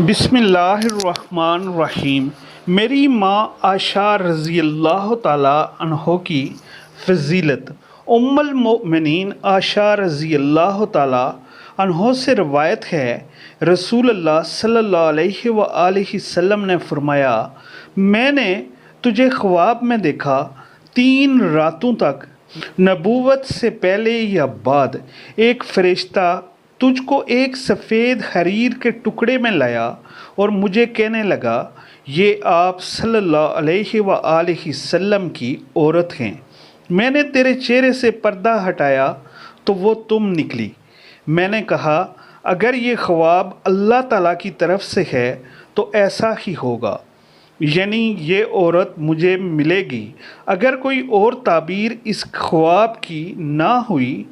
بسم اللہ الرحمن الرحیم۔ میری ماں عائشہ رضی اللہ تعالیٰ عنہ کی فضیلت۔ ام المؤمنین عائشہ رضی اللہ تعالیٰ عنہ سے روایت ہے، رسول اللہ صلی اللہ علیہ وآلہ وسلم نے فرمایا، میں نے تجھے خواب میں دیکھا، 3 راتوں تک نبوت سے پہلے یا بعد ایک فرشتہ تجھ کو ایک سفید حریر کے ٹکڑے میں لایا اور مجھے کہنے لگا، یہ آپ صلی اللہ علیہ وآلہ وسلم کی عورت ہیں۔ میں نے تیرے چہرے سے پردہ ہٹایا تو وہ تم نکلی۔ میں نے کہا، اگر یہ خواب اللہ تعالیٰ کی طرف سے ہے تو ایسا ہی ہوگا، یعنی یہ عورت مجھے ملے گی۔ اگر کوئی اور تعبیر اس خواب کی نہ ہوئی